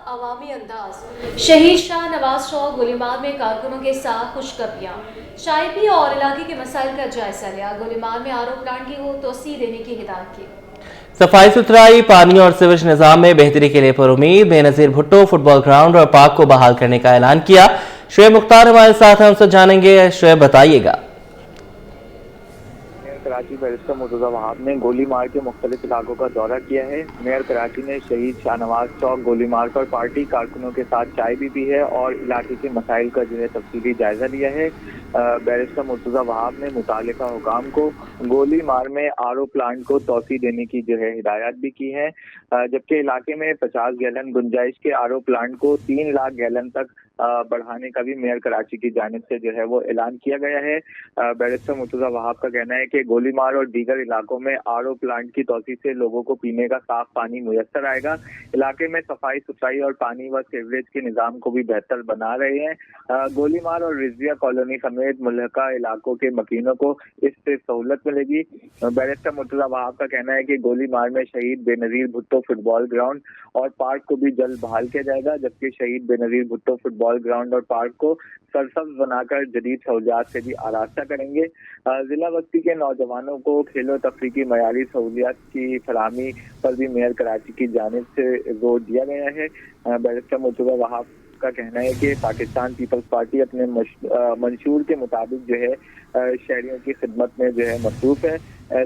अवामी अंदाज। शहीद शाहनवाज चौक गोलीमार में कारकुनों के साथ खुशखबरियां। चाय पी और इलाके के मसाइल का जायजा लिया। गोलीमार में आरओ प्लांट की को तोसी देने की हिदायत की। सफाई सुथराई, पानी और सिवेज निजाम में बेहतरी के लिए पुरुमीद। बेनजीर भुट्टो फुटबॉल ग्राउंड और पार्क को बहाल करने का ऐलान किया। शुएब मुख्तार हमारे साथ हैं, उनसे जानेंगे। शुएब, बताइएगा। कराची बैरिस्टर मुर्तजा वहाब ने गोलीमार के मुख्तलिफ इलाकों का दौरा किया है। मेयर कराची ने शहीद शाहनवाज चौक गोलीमार पर पार्टी कारकुनों के साथ चाय भी पी है और इलाके के मसाइल का जो है तफसीली जायजा लिया है। बैरिस्टर मुर्तजा वहाब ने मुतालिका हुकाम को गोलीमार में आरओ प्लांट को तोसी देने की जो है हिदायत भी की है, जबकि इलाके में 50 गैलन गुंजाइश के आरओ प्लांट को 3 लाख गैलन तक बढ़ाने का भी मेयर कराची की जानिब से जो है वो ऐलान किया गया है। बैरिस्टर मुर्तजा वहाब का कहना है कि गोलीमार और दीगर इलाकों में आरओ प्लांट की तोसी से लोगों को पीने का साफ पानी मुयस्सर आएगा। इलाके में सफाई सुथराई और पानी व सीवरेज के निज़ाम को भी बेहतर बना रहे हैं। गोलीमार और रिजविया कॉलोनी समेत मुल्हका इलाकों के मकीनों को इससे सहूलत मिलेगी। बैरिस्टर मुर्तजा वहाब का कहना है कि गोलीमार में शहीद बेनजीर भुट्टो फुटबॉल ग्राउंड और पार्क को भी जल्द बहाल किया जाएगा, जबकि शहीद बेनजीर भुट्टो फुटबॉल ग्राउंड और पार्क को सरसब्ज बनाकर जदीद सहूलियात से भी आरास्ता करेंगे। जिला बस्ती के नौजवानों को खेलो तफरीह की मयारी सहूलियात की फराहमी पर भी मेयर कराची की जानिब से जोर दिया गया है। बैरिस्टर मुर्तजा वहाब का कहना है कि पाकिस्तान पीपल्स पार्टी अपने मंशूर के मुताबिक जो है शहरियों की खिदमत में जो है मसरूफ है।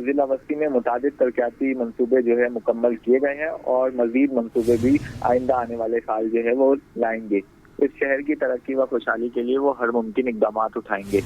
जिला बस्ती में मुताबिक तरक्याती मंसूबे जो है मुकम्मल किए गए हैं और मजीद मंसूबे भी आइंदा आने वाले साल जो है वो लाएंगे। इस शहर की तरक्की व खुशहाली के लिए वो हर मुमकिन इकदाम उठाएंगे।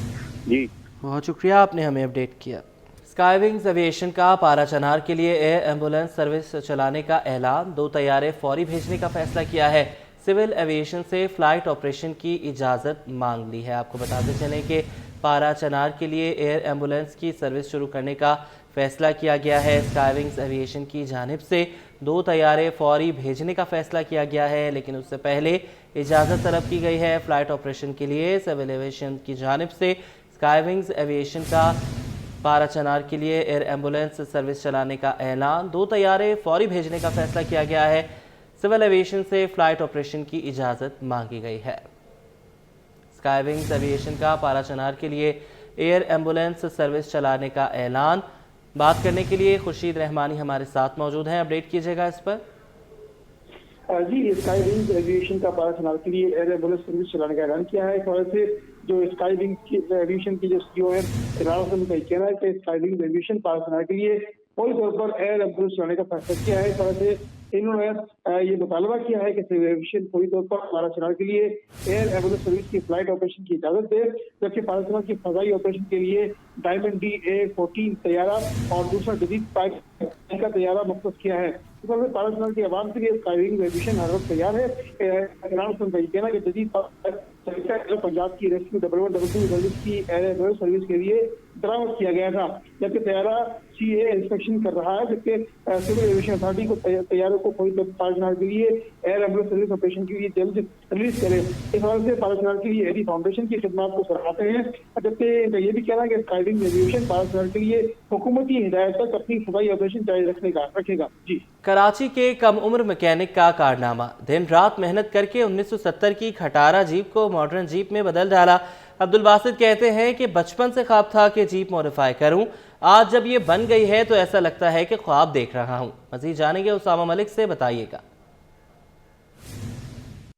जी, बहुत शुक्रिया, आपने हमें अपडेट किया। स्काईविंग्स एविएशन का पारा चनार के लिए एयर एम्बुलेंस सर्विस चलाने का ऐलान। 2 तैयारे फौरी भेजने का फैसला किया है। सिविल एविएशन से फ्लाइट ऑपरेशन की इजाज़त मांग ली है। आपको बताते चलें कि पारा चनार के लिए एयर एम्बुलेंस की सर्विस शुरू करने का फैसला किया गया है। स्काईविंग्स एविएशन की जानिब से 2 तैयारे फौरी भेजने का फैसला किया गया है, लेकिन उससे पहले इजाज़त तलब की गई है। फ्लाइट ऑपरेशन के लिए सिविल एविएशन की जानिब से स्काईविंग्स एविएशन का पारा चनार के लिए एयर एम्बुलेंस सर्विस चलाने का ऐलान। 2 तैयारे फौरी भेजने का फैसला किया गया है। सिविल एविएशन से फ्लाइट ऑपरेशन की इजाज़त मांगी गई है। स्काईविंग्स एविएशन का पारा चनार के लिए एयर एम्बुलेंस सर्विस चलाने का ऐलान। बात करने के लिए खुर्शीद रहमानी हमारे साथ मौजूद हैं, अपडेट कीजिएगा इस पर। जी, स्काईविंग्स एविएशन का पारा चनार के लिए एयर एम्बुलेंस सर्विस चलाने का ऐलान किया है। इस वजह से जो स्काईविंग्स की एविएशन की जो सीईओ है इमरान कहना है कि स्काईविंग्स एविएशन पारा चनार के लिए फौरी तौर पर एयर एम्बुलेंस चलाने का फैसला किया है। इस वजह से इन्होंने ये मुतालबा किया है कि सिविल एविएशन फौरी तौर पर पारा चनार के लिए एयर एम्बुलेंस सर्विस की फ्लाइट ऑपरेशन की इजाजत दे, जबकि पारा चनार की फजाई ऑपरेशन के लिए डायमंड DA-14 तैयारा और दूसरा जदीद पाइप का तैयारा मुख्तस किया है। इस वजह से पारा चनार की आवाम के लिए स्काईविंग्स एविएशन हर वक्त तैयार है। इमरान कहना कि जदीद पंजाब की रेस्क्यू 1122 सर्विस की एयर एम्बुलेंस सर्विस के लिए बरामद किया गया था, जबकि तैयारा CA इंस्पेक्शन कर रहा है, जबकि सिविल एविएशन अथॉरिटी को तैयारों को फौरी तौर पर पारा चनार के लिए एयर एम्बुलेंस सर्विस ऑपरेशन के लिए जल्द रिलीज करे। इस वजह से पारा चनार के लिए एडी फाउंडेशन की खिदमत को सराहते हैं, जबकि ये भी कहना है कि स्काईविंग्स एविएशन पारा चनार के लिए हुकूमती हिदायत तक अपनी फजाई ऑपरेशन जारी रखेगा। जी, कराची के कम उम्र मैकेनिक का कारनामा। दिन रात मेहनत करके 1970 की खटारा जीप को मॉडर्न जीप में बदल डाला। अब्दुल बासित कहते हैं कि बचपन से ख्वाब था कि जीप मॉडिफाई करूं। आज जब ये बन गई है तो ऐसा लगता है कि ख्वाब देख रहा हूं। मजीद जानेंगे उसामा मलिक से, बताइएगा।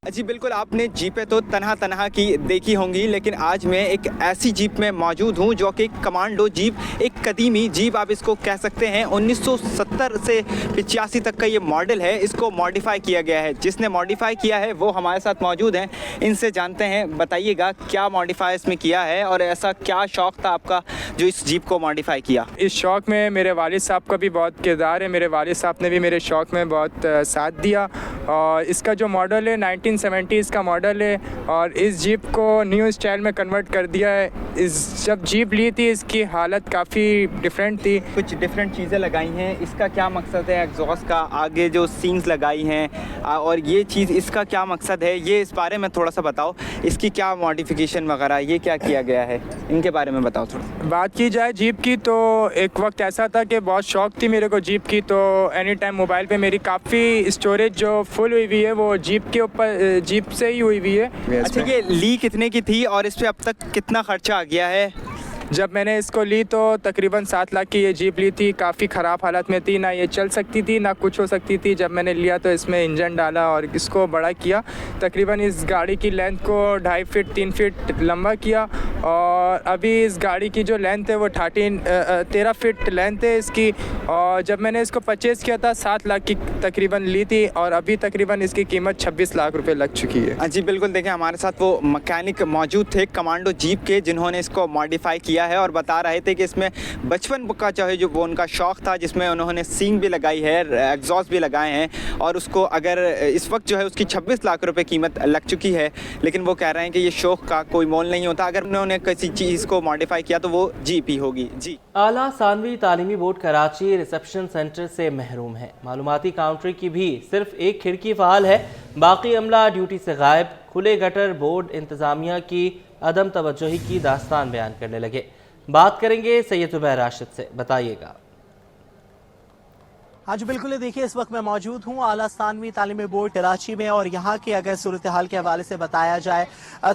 जी बिल्कुल, आपने जीपें तो तनहा की देखी होंगी, लेकिन आज मैं एक ऐसी जीप में मौजूद हूँ जो कि कमांडो जीप, एक कदीमी जीप आप इसको कह सकते हैं। 1970 से 85 तक का ये मॉडल है। इसको मॉडिफाई किया गया है। जिसने मॉडिफाई किया है वो हमारे साथ मौजूद हैं, इनसे जानते हैं। बताइएगा क्या मॉडिफाई इसमें किया है और ऐसा क्या शौक़ था आपका जो इस जीप को मॉडिफाई किया? इस शौक़ में मेरे वालिद साहब का भी बहुत किरदार है। मेरे वालिद साहब ने भी मेरे शौक़ में बहुत साथ दिया और इसका जो मॉडल है 1970s का मॉडल है और इस जीप को न्यू स्टाइल में कन्वर्ट कर दिया है। जब जीप ली थी इसकी हालत काफ़ी डिफरेंट थी। कुछ डिफरेंट चीज़ें लगाई हैं, इसका क्या मकसद है? एग्जॉस्ट का आगे जो सीन्स लगाई हैं और ये चीज़, इसका क्या मकसद है? ये इस बारे में थोड़ा सा बताओ। इसकी क्या मॉडिफिकेशन वगैरह ये क्या किया गया है, इनके बारे में बताओ थोड़ा। बात की जाए जीप की तो एक वक्त ऐसा था कि बहुत शौक़ थी मेरे को जीप की, तो एनी टाइम मोबाइल पे मेरी काफ़ी स्टोरेज जो फुल हुई हुई है, वो जीप के ऊपर जीप से ही हुई हुई है। अच्छा, ये ली कितने की थी और इस पे अब तक कितना खर्चा आ गया है? जब मैंने इसको ली तो तकरीबन 7 लाख की ये जीप ली थी। काफ़ी ख़राब हालत में थी, ना ये चल सकती थी ना कुछ हो सकती थी। जब मैंने लिया तो इसमें इंजन डाला और इसको बड़ा किया। तकरीबन इस गाड़ी की लेंथ को 2.5 फीट 3 फीट लंबा किया और अभी इस गाड़ी की जो लेंथ है वो 13 फीट लेंथ है इसकी। और जब मैंने इसको परचेज़ किया था 7 लाख की तकरीबन ली थी और अभी तकरीबन इसकी कीमत 26 लाख रुपए लग चुकी है। जी बिल्कुल, देखें हमारे साथ वो मैकेनिक मौजूद थे कमांडो जीप के, जिन्होंने इसको मॉडिफाई किया है और बता रहे थे कि इसमें बचपन का चाहे जो वो उनका शौक़ था, जिसमें उन्होंने सींग भी लगाई है, एग्जॉस्ट भी लगाए हैं और उसको अगर इस वक्त जो है उसकी 26 लाख रुपए कीमत लग चुकी है। लेकिन वो कह रहे हैं कि ये शौक़ का कोई मोल नहीं होता, अगर उन्होंने किसी चीज़ को मॉडिफाई किया तो वो जीप ही होगी। जी। आला सानवी तालीमी बोर्ड कराची रिसेप्शन सेंटर से महरूम है। मालूमाती काउंटर की भी सिर्फ एक खिड़की फ़ाल है, बाकी अमला ड्यूटी से गायब। खुले गटर बोर्ड इंतज़ामिया की अदम तवज्जोही की दास्तान बयान करने लगे। बात करेंगे सैयद ज़ुबैर राशिद से, बताइएगा। हाँ जी बिल्कुल, देखिए इस वक्त मैं मौजूद हूँ आला सानवी तालीमी बोर्ड कराची में और यहाँ के अगर सूरत हाल के हवाले से बताया जाए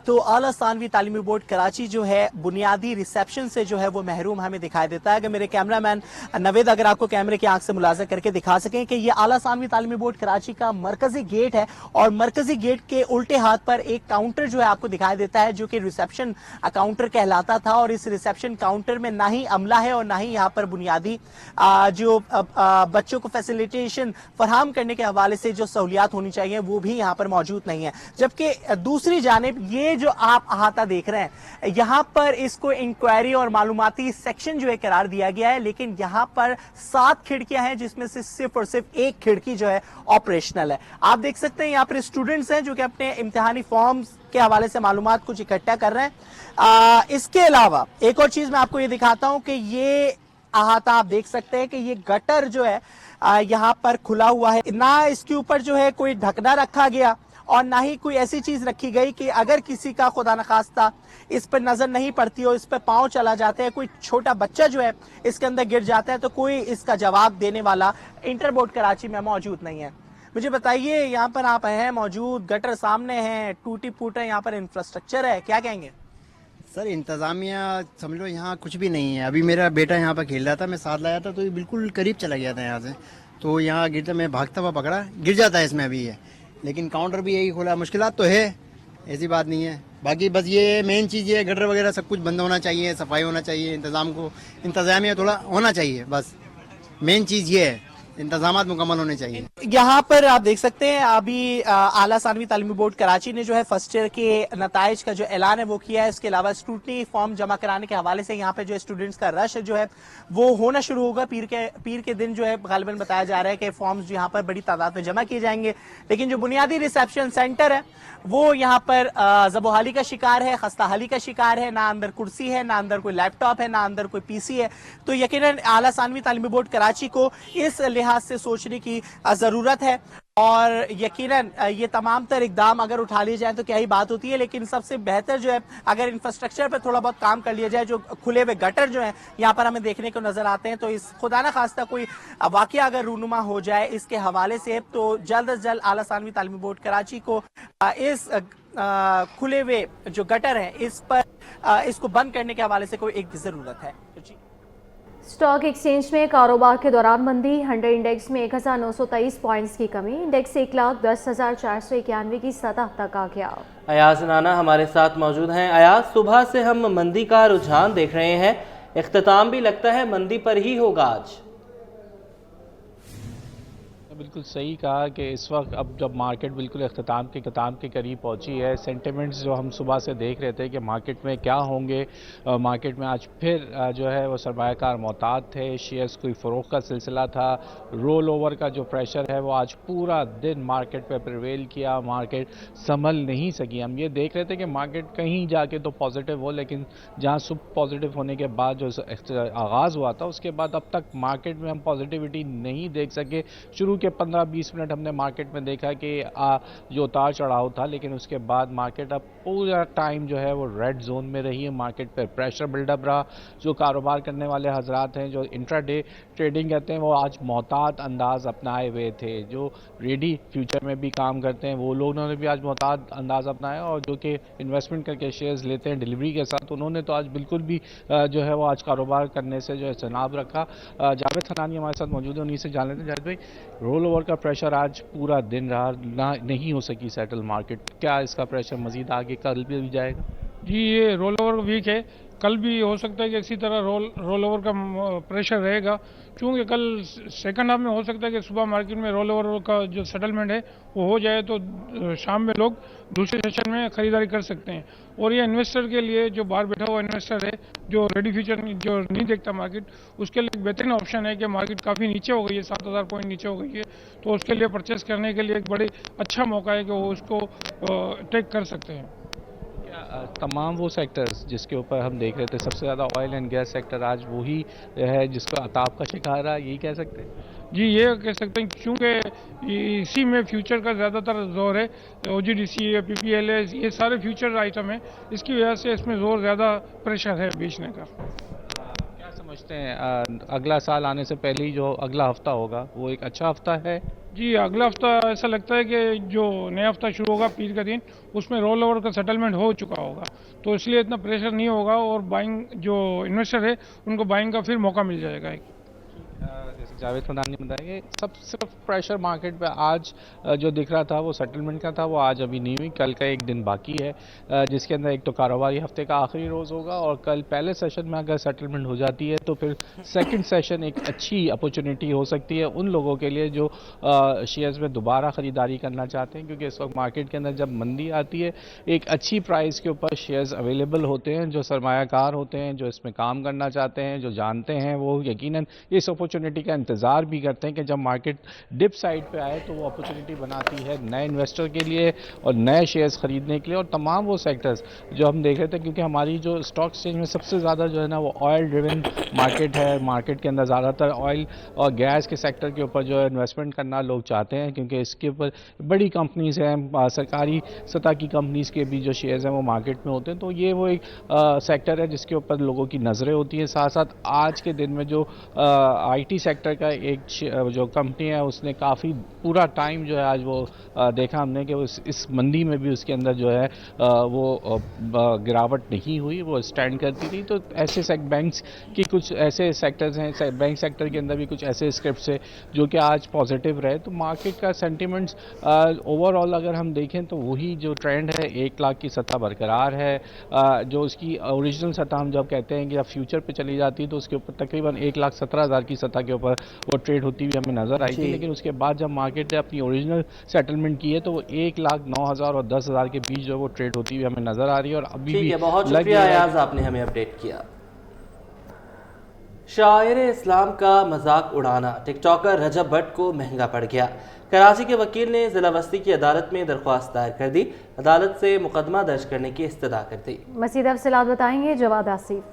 तो आला सानवी तालीमी बोर्ड कराची जो है बुनियादी रिसेप्शन से जो है वो महरूम हमें दिखाई देता है। अगर मेरे कैमरामैन नवेद अगर आपको कैमरे की आंख से मुलाजा करके दिखा सकें कि ये आला सानवी तालीमी बोर्ड कराची का मरकजी गेट है और मरकजी गेट के उल्टे हाथ पर एक काउंटर जो है आपको दिखाई देता है जो कि रिसेप्शन काउंटर कहलाता था। और इस रिसेप्शन काउंटर में ना ही अमला है और ना ही यहाँ पर बुनियादी जो बच्चों को फैसिलिटेशन फराहम करने के हवाले से जो सहूलियात होनी चाहिए वो भी यहाँ पर मौजूद नहीं है। जबकि दूसरी जानिब ये जो आप अहाता देख रहे हैं यहाँ पर इसको इंक्वायरी और मालूमाती सेक्शन जो है करार दिया गया है, लेकिन यहाँ पर 7 खिड़कियां हैं जिसमें से सिर्फ और सिर्फ एक खिड़की जो है ऑपरेशनल है। आप देख सकते हैं यहाँ पर स्टूडेंट्स हैं जो कि अपने इम्तिहानी फॉर्म्स के हवाले से मालूमात कुछ इकट्ठा कर रहे हैं। इसके अलावा एक और चीज मैं आपको ये दिखाता हूं कि ये अहाता आप देख सकते हैं कि ये गटर जो है यहाँ पर खुला हुआ है, ना इसके ऊपर जो है कोई ढकना रखा गया और ना ही कोई ऐसी चीज रखी गई कि अगर किसी का खुदा न खास्ता इस पर नजर नहीं पड़ती हो, इस पर पांव चला जाता है, कोई छोटा बच्चा जो है इसके अंदर गिर जाता है तो कोई इसका जवाब देने वाला इंटर बोर्ड कराची में मौजूद नहीं है। मुझे बताइए, यहाँ पर आप हैं मौजूद, गटर सामने हैं, टूटी फूटा यहाँ पर इंफ्रास्ट्रक्चर है, क्या कहेंगे? सर इंतज़ामिया समझ लो यहाँ कुछ भी नहीं है। अभी मेरा बेटा यहाँ पर खेल रहा था, मैं साथ लाया था तो ये बिल्कुल करीब चला गया था यहाँ से, तो यहाँ गिरता, मैं भागता हुआ पकड़ा, गिर जाता है इसमें अभी है। लेकिन काउंटर भी यही खोला, मुश्किलात तो है, ऐसी बात नहीं है। बाकी बस ये मेन चीज़ ये गटर वगैरह सब कुछ बंद होना चाहिए, सफाई होना चाहिए, इंतज़ामिया थोड़ा होना चाहिए, बस मेन चीज़ ये है, इंतजामात मुकम्मल होने चाहिए। यहाँ पर आप देख सकते हैं अभी आला सानवी तालीमी बोर्ड कराची ने जो है फर्स्ट ईयर के नताइज का जो ऐलान है वो किया है। इसके अलावा स्क्रूटनी फॉर्म जमा कराने के हवाले से यहाँ पे जो स्टूडेंट्स का रश जो है वो होना शुरू होगा। पीर के दिन जो है गालिबन बताया जा रहा है कि फॉर्म्स यहाँ पर बड़ी तादाद में जमा किए जाएंगे, लेकिन जो बुनियादी रिसेप्शन सेंटर है वो यहाँ पर ज़बोहाली का शिकार है, खस्ताहाली का शिकार है। ना अंदर कुर्सी है, ना अंदर कोई लैपटॉप है, ना अंदर कोई पीसी है। तो यकीनन आला सानवी तालीमी बोर्ड कराची को इस लिहाज से सोचने की जरूरत है और यकीनन ये तमाम तर इकदाम अगर उठा लिए जाए तो क्या ही बात होती है। लेकिन सबसे बेहतर जो है अगर इंफ्रास्ट्रक्चर पर थोड़ा बहुत काम कर लिया जाए, जो खुले हुए गटर जो है यहाँ पर हमें देखने को नजर आते हैं, तो इस खुदा न खास्ता कोई वाकया अगर रूनुमा हो जाए इसके हवाले से, तो जल्द अज जल्द आला सानवी तालीमी बोर्ड कराची को इस खुले हुए जो गटर है इस पर इसको बंद करने के हवाले से कोई एक जरूरत है। स्टॉक एक्सचेंज में कारोबार के दौरान मंदी, 100 इंडेक्स में 1923 पॉइंट्स की कमी, इंडेक्स 1,10,491 की सतह तक आ गया। अयाज नाना हमारे साथ मौजूद हैं। अयाज, सुबह से हम मंदी का रुझान देख रहे हैं, इख्तिताम भी लगता है मंदी पर ही होगा आज। बिल्कुल सही कहा कि इस वक्त अब जब मार्केट बिल्कुल इख्तिताम के करीब पहुंची है, सेंटिमेंट्स जो हम सुबह से देख रहे थे कि मार्केट में क्या होंगे, मार्केट में आज फिर जो है वो सरमायाकार मोहतात थे, शेयर्स कोई फ़रोख्त का सिलसिला था, रोल ओवर का जो प्रेशर है वो आज पूरा दिन मार्केट पे प्रिवेल किया, मार्केट संभल नहीं सकी। हम ये देख रहे थे कि मार्केट कहीं जाके तो पॉजिटिव हो, लेकिन जहाँ सुबह पॉजिटिव होने के बाद जो आगाज़ हुआ था उसके बाद अब तक मार्केट में हम पॉजिटिविटी नहीं देख सके। शुरू के 15-20 मिनट हमने मार्केट में देखा कि जो उतार चढ़ाव था, लेकिन उसके बाद मार्केट अब पूरा टाइम जो है वो रेड जोन में रही है। मार्केट पर प्रेशर बिल्डअप रहा। जो कारोबार करने वाले हजरात हैं, जो इंट्राडे ट्रेडिंग करते हैं, वो आज मोहतात अंदाज अपनाए हुए थे। जो रेडी फ्यूचर में भी काम करते हैं, वो लोगों ने भी आज मोहतात अंदाज अपनाया, और जो कि इन्वेस्टमेंट करके शेयर्स लेते हैं डिलीवरी के साथ, उन्होंने तो आज बिल्कुल भी जो है वो आज कारोबार करने से जो है जनाब रखा। जावेद हनानी हमारे साथ मौजूद है, उन्हीं से जान लेते हैं। जावेद भाई, रोल ओवर का प्रेशर आज पूरा दिन रहा, नहीं हो सकी सेटल मार्केट, क्या इसका प्रेशर मजीद आगे कल भी जाएगा? जी, ये रोल ओवर वीक है, कल भी हो सकता है कि इसी तरह रोल ओवर का प्रेशर रहेगा, क्योंकि कल सेकंड हाफ में हो सकता है कि सुबह मार्केट में रोल ओवर का जो सेटलमेंट है वो हो जाए, तो शाम में लोग दूसरे सेशन में खरीदारी कर सकते हैं। और ये इन्वेस्टर के लिए, जो बाहर बैठा हुआ इन्वेस्टर है, जो रेडी फ्यूचर जो नहीं देखता मार्केट, उसके लिए एक बेहतरीन ऑप्शन है कि मार्केट काफ़ी नीचे हो गई है, 7000 पॉइंट नीचे हो गई है, तो उसके लिए परचेस करने के लिए एक बड़े अच्छा मौका है कि वो उसको टेक कर सकते हैं। तमाम वो सेक्टर्स जिसके ऊपर हम देख रहे थे, सबसे ज़्यादा ऑयल एंड गैस सेक्टर आज वही है जिसका अताप का शिकार रहा, यही कह सकते हैं? जी, ये कह सकते हैं, क्योंकि इसी में फ्यूचर का ज़्यादातर जोर है। OGDC है, PPL है, ये सारे फ्यूचर आइटम है, इसकी वजह से इसमें जोर ज़्यादा प्रेशर है बेचने का। क्या समझते हैं अगला साल आने से पहले ही जो अगला हफ्ता होगा वो एक अच्छा हफ्ता है? जी, अगला हफ्ता ऐसा लगता है कि जो नया हफ्ता शुरू होगा पीर का दिन, उसमें रोल ओवर का सेटलमेंट हो चुका होगा, तो इसलिए इतना प्रेशर नहीं होगा, और बाइंग जो इन्वेस्टर है उनको बाइंग का फिर मौका मिल जाएगा। जैसे जावेद हनानी ने बताया कि सब सिर्फ प्रेशर मार्केट पे आज जो दिख रहा था वो सेटलमेंट का था, वो आज अभी नहीं हुई, कल का एक दिन बाकी है, जिसके अंदर एक तो कारोबारी हफ्ते का आखिरी रोज़ होगा, और कल पहले सेशन में अगर सेटलमेंट हो जाती है तो फिर सेकंड सेशन एक अच्छी अपॉर्चुनिटी हो सकती है उन लोगों के लिए जो शेयर्स में दोबारा ख़रीदारी करना चाहते हैं, क्योंकि इस वक्त मार्केट के अंदर जब मंदी आती है एक अच्छी प्राइस के ऊपर शेयर्स अवेलेबल होते हैं। जो सरमायाकार होते हैं, जो इसमें काम करना चाहते हैं, जो जानते हैं, वो यकीनन इस अपॉर्चुनिटी का इंतज़ार भी करते हैं कि जब मार्केट डिप साइड पे आए तो वो अपॉर्चुनिटी बनाती है नए इन्वेस्टर के लिए और नए शेयर्स खरीदने के लिए। और तमाम वो सेक्टर्स जो हम देख रहे थे, क्योंकि हमारी जो स्टॉक एक्सचेंज में सबसे ज़्यादा जो है ना वो ऑयल ड्रिवन मार्केट है, मार्केट के अंदर ज़्यादातर ऑयल और गैस के सेक्टर के ऊपर जो है इन्वेस्टमेंट करना लोग चाहते हैं, क्योंकि इसके ऊपर बड़ी कंपनीज हैं, सरकारी सतह की कंपनीज के भी जो शेयर्स हैं वो मार्केट में होते हैं, तो ये वो एक सेक्टर है जिसके ऊपर लोगों की नज़रें होती हैं। साथ साथ आज के दिन में जो IT सेक्टर का एक जो कंपनी है उसने काफ़ी पूरा टाइम जो है आज वो देखा हमने कि इस मंदी में भी उसके अंदर जो है वो गिरावट नहीं हुई, वो स्टैंड करती थी। तो ऐसे बैंक्स की कुछ ऐसे सेक्टर्स हैं, बैंक सेक्टर के अंदर भी कुछ ऐसे स्क्रिप्ट्स है जो कि आज पॉजिटिव रहे। तो मार्केट का सेंटिमेंट्स ओवरऑल अगर हम देखें तो वही जो ट्रेंड है 1 लाख की सतह बरकरार है। जो उसकी ओरिजिनल सतह हम जब कहते हैं कि जब फ्यूचर पे चली जाती है तो उसके ऊपर तकरीबन 1,17,000 की सतह के ऊपर वो ट्रेड होती हुई हमें नजर आई थी, लेकिन उसके बाद जब मार्केट ने अपनी ओरिजिनल सेटलमेंट की है तो वो 1,09,000 और 10,000 के बीच जो वो ट्रेड होती हुई हमें नजर आ रही है। और अभी भी बहुत शुक्रिया अयाज, आपने हमें अपडेट किया। शायर इस्लाम का मजाक उड़ाना टिकटॉकर रजब भट्ट को महंगा पड़ गया। कराची के वकील ने जिला वस्ती की अदालत में दरख्वास्त दायर कर दी, अदालत से मुकदमा दर्ज करने की इस्तदा कर दी। मज़ीद तफसीलात बताएंगे जवाद आसिफ।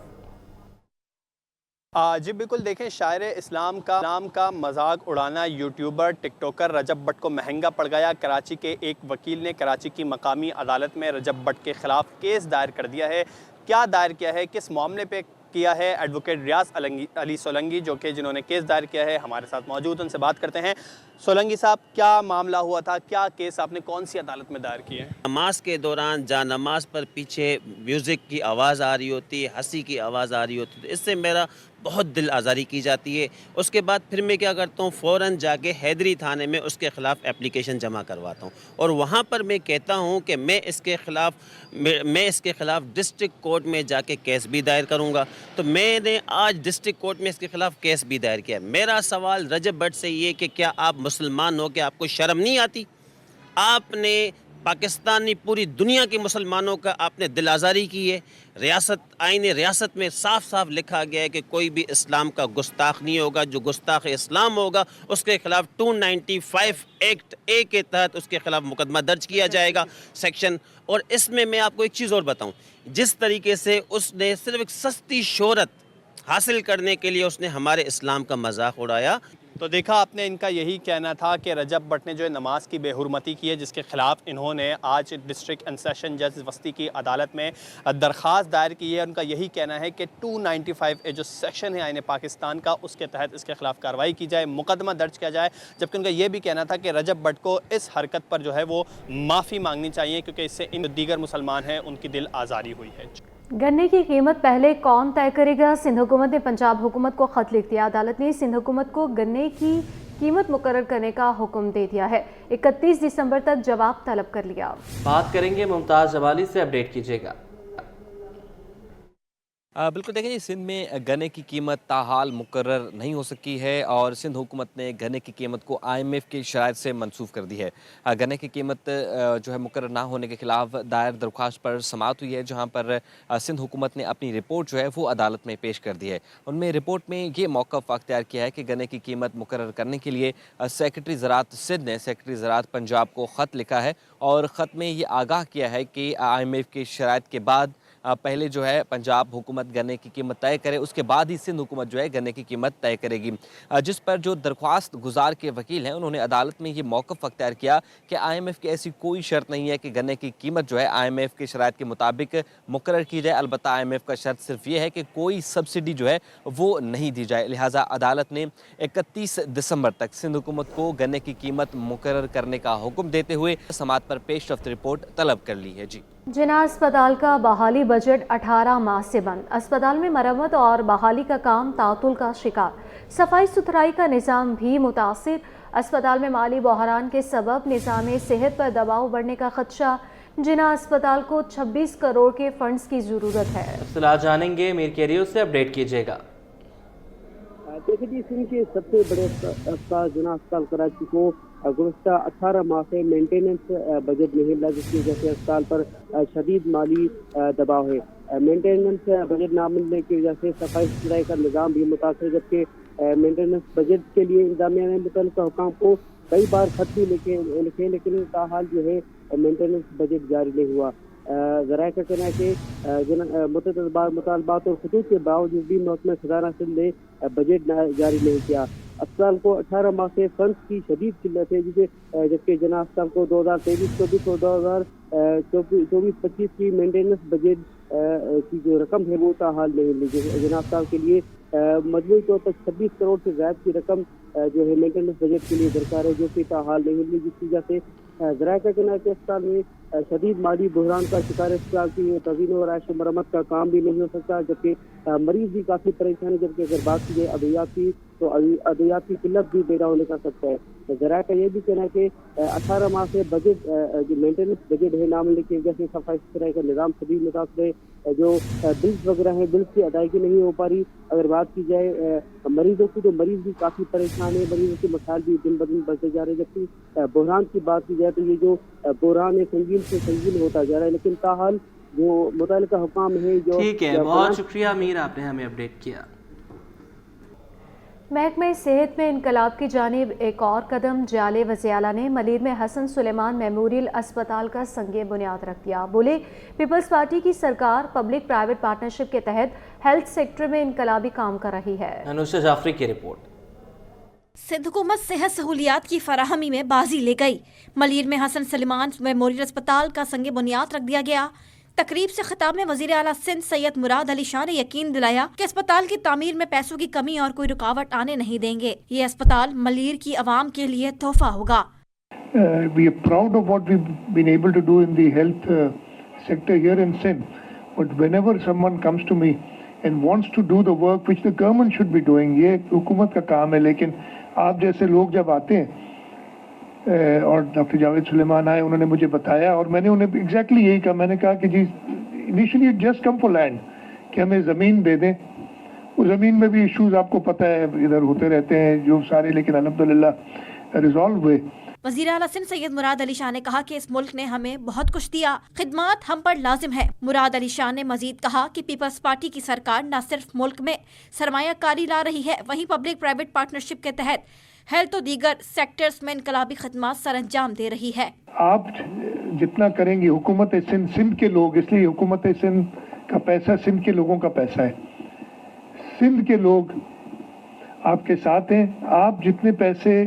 जी बिल्कुल, देखें, शायर इस्लाम का मजाक उड़ाना यूट्यूबर टिकटॉकर रजब भट्ट को महंगा पड़ गया। कराची के एक वकील ने कराची की मकामी अदालत में रजब भट्ट के खिलाफ केस दायर कर दिया है। क्या दायर किया है, किस मामले पे किया है? एडवोकेट रियाज अली सोलंगी जो कि जिन्होंने केस दायर किया है हमारे साथ मौजूद, उनसे बात करते हैं। सोलंगी साहब, क्या मामला हुआ था, क्या केस आपने कौन सी अदालत में दायर किया है? नमाज के दौरान जहाँ नमाज पर पीछे म्यूज़िक की आवाज़ आ रही होती है, हंसी की आवाज़ आ रही होती है, तो इससे मेरा बहुत दिल आज़ारी की जाती है। उसके बाद फिर मैं क्या करता हूँ, फ़ौरन जाके हैदरी थाने में उसके ख़िलाफ़ एप्लीकेशन जमा करवाता हूँ और वहाँ पर मैं कहता हूँ कि मैं इसके ख़िलाफ़ डिस्ट्रिक्ट कोर्ट में जाके केस भी दायर करूँगा। तो मैंने आज डिस्ट्रिक्ट कोर्ट में इसके ख़िलाफ़ केस भी दायर किया। मेरा सवाल रजब भट्ट से ये कि क्या आप मुसलमान हो के आपको शर्म नहीं आती? आपने पाकिस्तानी पूरी दुनिया के मुसलमानों का आपने दिल आज़ारी की है। आईन रियासत में साफ साफ लिखा गया है कि कोई भी इस्लाम का गुस्ताख नहीं होगा, जो गुस्ताख इस्लाम होगा उसके खिलाफ 295 एक्ट ए के तहत उसके खिलाफ मुकदमा दर्ज किया जाएगा सेक्शन। और इसमें मैं आपको एक चीज़ और बताऊं, जिस तरीके से उसने सिर्फ एक सस्ती शोहरत हासिल करने के लिए उसने हमारे इस्लाम का मजाक उड़ाया, तो देखा आपने, इनका यही कहना था कि रजब भट्ट ने जो है नमाज की बेहुरमती की है, जिसके खिलाफ इन्होंने आज डिस्ट्रिक्ट एंड सेशन जज वस्ती की अदालत में दरख्वास्त दायर की है। उनका यही कहना है कि 295 जो सेक्शन है आईन पाकिस्तान का, उसके तहत इसके खिलाफ कार्रवाई की जाए, मुकदमा दर्ज किया जाए। जबकि उनका यह भी कहना था कि रजब भट्ट को इस हरकत पर जो है वो माफ़ी मांगनी चाहिए, क्योंकि इससे इन दीगर मुसलमान हैं उनकी दिल आज़ारी हुई है। गन्ने की कीमत पहले कौन तय करेगा? सिंध हुकूमत ने पंजाब हुकूमत को खत लिख दिया। अदालत ने सिंध हुकूमत को गन्ने की कीमत मुकर्रर करने का हुक्म दे दिया है। 31 दिसंबर तक जवाब तलब कर लिया। बात करेंगे मुमताज़ जमाली से, अपडेट कीजिएगा। बिल्कुल देखें जी, सिंध में गन्ने की कीमत ताहाल मुकर्रर नहीं हो सकी है और सिंध हुकूमत ने गन्ने की कीमत को IMF की शराइत से मनसूख कर दी है। गन्ने की कीमत जो है मुकर्रर ना होने के खिलाफ दायर दरख्वास्त पर समाअत हुई है, जहां पर सिंध हुकूमत ने अपनी रिपोर्ट जो है वो अदालत में पेश कर दी है। उनमें रिपोर्ट में ये मौक़िफ़ अख्तियार किया है कि गन्ने की कीमत मुकर्रर करने के लिए सेक्रेटरी ज़राअत सिंध ने सेक्रेटरी ज़राअत पंजाब को ख़त लिखा है और ख़त में ये आगाह किया है कि IMF की शराइत के बाद पहले जो है पंजाब हुकूमत गन्ने की कीमत तय करे, उसके बाद ही सिंध हुकूमत जो है गन्ने की कीमत तय करेगी। जिस पर जो दरख्वास्त गुजार के वकील हैं उन्होंने अदालत में ये मौक़िफ़ अख्तियार किया कि IMF की ऐसी कोई शर्त नहीं है कि गन्ने की कीमत जो है IMF की शराइत के मुताबिक मुकर्रर की जाए। अलबत्ता IMF का शर्त सिर्फ ये है कि कोई सब्सिडी जो है वो नहीं दी जाए। लिहाजा अदालत ने 31 दिसंबर तक सिंध हुकूमत को गन्ने की कीमत मुकर्रर करने का हुक्म देते हुए समाअत पर पेशरफ्त रिपोर्ट तलब कर ली है। जी, जिना अस्पताल का बहाली बजट 18 माह से बंद। अस्पताल में मरम्मत और बहाली का काम तातुल का शिकार। सफाई सुथराई का निज़ाम भी मुतासिर। अस्पताल में माली बहरान के सबब निज़ाम सेहत पर दबाव बढ़ने का खदशा। जिना अस्पताल को 26 करोड़ के फंड्स की ज़रूरत है। तफसीलात जानेंगे मीर कैरियर से, अपडेट कीजिएगा। देखिए जी, सिंध के सबसे बड़े अस्पताल जिना अस्पताल कराची को गुज़श्ता 18 माह से मेंटेनेंस बजट नहीं मिला, जिसकी वजह से अस्पताल पर शदीद माली दबाव है। मेंटेनेंस बजट ना मिलने की वजह से सफाई सुथराई का निज़ाम भी मुतासर, जबकि मेंटेनेंस बजट के लिए इंतजामिया ने मुतल्लिका हुकाम को कई बार खत भी लिखे, लेकिन ताहाल जो है मेंटेनेंस बजट जारी नहीं हुआ। ज़राए का कहना है कि मुतालबात और खतूत के बावजूद भी महकमा खजाना सिंध ने बजट जारी नहीं किया। अस्पताल को 18 माह से फंड्स की शदीद किल्लत है, जिसे जबकि जना अस्पताल को 2023-24 और 2024-25 की मेंटेनेंस बजट की जो रकम है वो ताहाल नहीं मिली। जना अस्पताल के लिए मजमूई तौर पर 26 करोड़ से ज़्यादा की रकम जो है मेंटेनेंस बजट के लिए दरकार है, जो कि ताहाल नहीं मिली, जिसकी वजह से ज़राए का कहना है कि अस्पताल में शदीद माली बहरान का शिकार है। अस्पताल की तज़ीन और आयश मरम्मत का काम भी नहीं हो सकता, जबकि मरीज भी काफ़ी परेशान है। जबकि अगर बात की जाए अद्वियात की, तो अद्वियात की किल्लत भी पैदा होने का सकता है। ज़राए का ये भी कहना है कि 18 माह से बजट जो मेंटेनेंस बजट है ना मिलने की वजह से सफाई सुथराई का निज़ाम शदीद मुतासर है। जो बिल्स वगैरह हैं, बिल्स की अदायगी नहीं हो पा रही। अगर बात की जाए मरीजों की, तो मरीज भी काफ़ी परेशान है, मरीजों के मसाइल भी दिन ब दिन बढ़ते जा रहे हैं। जबकि बहरान की बात की जाए तो ये जो बहरान है संगीन से संगीन होता जा रहा है, लेकिन ताहाल जो मुतल्लिका हुकाम है जो। ठीक है, बहुत शुक्रिया मीर, आपने हमें अपडेट किया। महकमा सेहत में इनकलाब की जानिब एक और कदम। जाले वज़िर-ए-आला ने मलीर में हसन सुलेमान मेमोरियल अस्पताल का संगे बुनियाद रख दिया। बोले, पीपल्स पार्टी की सरकार पब्लिक प्राइवेट पार्टनरशिप के तहत हेल्थ सेक्टर में इनकलाबी काम कर रही है। अनुषा जाफरी की रिपोर्ट। सिंध हुकूमत सेहत सहूलियात की फराहमी में बाजी ले गई। मलीर में हसन सुलेमान मेमोरियल अस्पताल का संगे बुनियाद रख दिया गया। तकरीब से खिताब में वज़ीर आला सिंध सैयद मुराद अली शाह ने यकीन दिलाया कि अस्पताल की तामीर में पैसों की कमी और कोई रुकावट आने नहीं देंगे। ये अस्पताल मलीर की आवाम के लिए तोहफा होगा। We are proud of what we've been able to do in the health sector here in Sindh. But whenever someone comes to me and wants to do the work which the government should be doing, ये हुकूमत का काम है। लेकिन आप जैसे लोग जब आते हैं और डॉक्टर जावेद सुलेमान आए, उन्होंने मुझे बताया और मैंने उन्हें एग्जैक्टली यही कहा। मैंने कहा कि जी initially just come for land, कि हमें ज़मीन दे दें। उस ज़मीन में भी इश्यूज आपको पता है इधर होते रहते हैं जो सारे, लेकिन अल्हम्दुलिल्लाह रिजॉल्व हुए। वज़ीर आला सिंध सैयद मुराद अली शाह ने कहा कि इस मुल्क ने हमें बहुत कुछ दिया, खिदमत हम पर लाजिम है। मुराद अली शाह ने मजीद कहा कि पीपल्स पार्टी की सरकार न सिर्फ मुल्क में सरमायाकारी ला रही है, वहीं पब्लिक प्राइवेट पार्टनरशिप के तहत हेल्थ और दीगर सेक्टर्स में इनकलाबी खिदमत सर अंजाम दे रही है। आप जितना करेंगे, हुकूमत सिंध, सिंध के लोग, इसलिए हुकूमत सिंध का पैसा सिंध के लोगों का पैसा है। सिंध के लोग आपके साथ हैं। आप जितने पैसे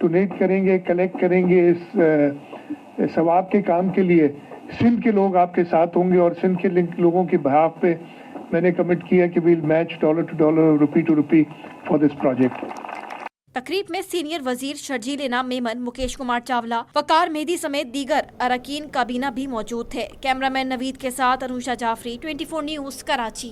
डोनेट करेंगे, कलेक्ट करेंगे इस सवाब के काम के लिए, सिंध के लोग आपके साथ होंगे और सिंध के लोगों के बिहाफ पे मैंने कमिट किया कि we'll match dollar to dollar, rupee to rupee for this project. तकरीब में सीनियर वजीर शर्जील इनाम मेमन, मुकेश कुमार चावला, वकार मेहदी समेत दीगर अरकान काबीना भी मौजूद थे। कैमरामैन नवीद के साथ अनुषा जाफरी, 24 न्यूज़, कराची।